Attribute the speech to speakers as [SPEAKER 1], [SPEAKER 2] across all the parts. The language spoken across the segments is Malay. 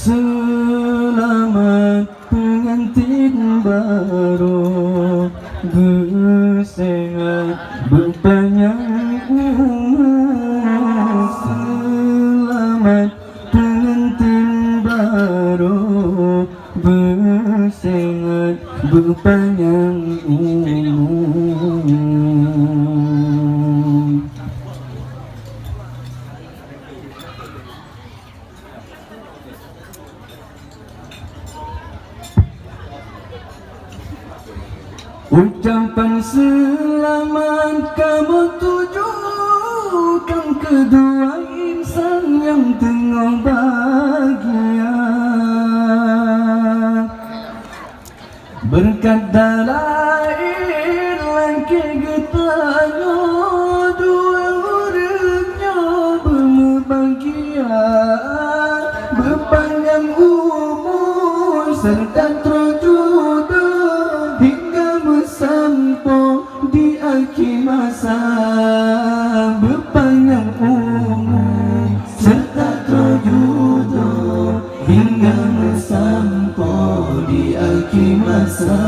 [SPEAKER 1] Selamat pengantin baru, bersehat berpanjang umur. Selamat pengantin baru, bersehat berpanjang umur. Ucapan selamat kamu tujukan kedua insan yang tengah bahagia. Berkat dalail laki getanya, dua urutnya berbahagia, berpanjang umur serta terjodoh hingga sampai di akhir masa. Berpanjang umur serta terjodoh hingga sampai di akhir masa.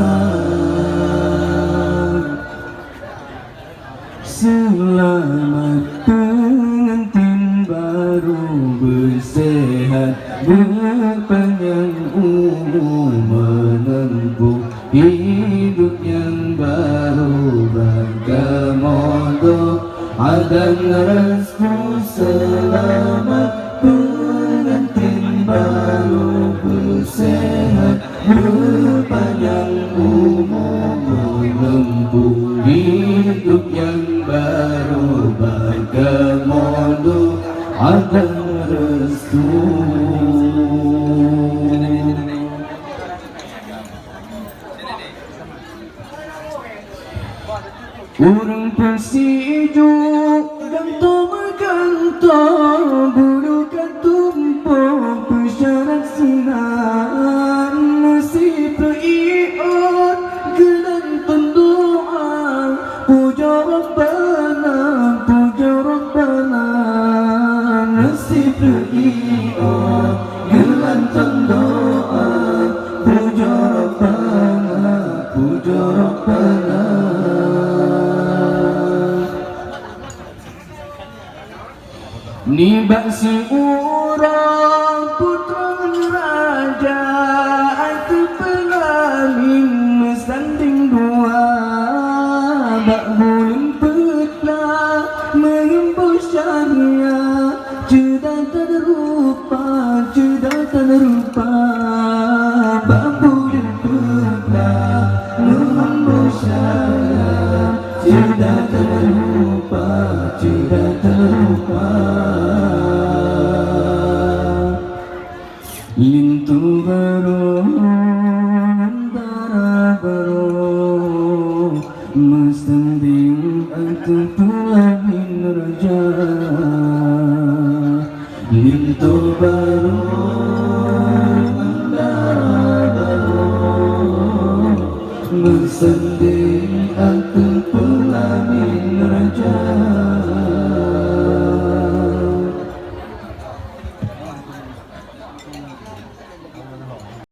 [SPEAKER 1] Selamat pengantin baru, bersehat berpanjang umur, menempuh hidup yang baru, berkemondo adam restu. Selamat pengantin baru, bersehat berpanjang umur, menempuh hidup yang baru, berkemondo adam restu. Urang persijuk dan bergantung, bulukan tumpuk bersyarat sinar. Nasib beriut gelantung doa, puja Rabbana, puja Rabbana. Nasib beriut gelantung doa, puja Rabbana, puja Rabbana. Nibak seorang putra raja, itu pelamin mensanding dua. Bak bulan petlah mengembus cahaya, cerdas tak rupa, cerdas tak rupa. Bak bulan petlah mengembus cahaya, cerdas tak rupa, cerdas tak rupa. Lintu baru antara baru, mestanding atau pelamin raja. Lintu baru antara baru, mestanding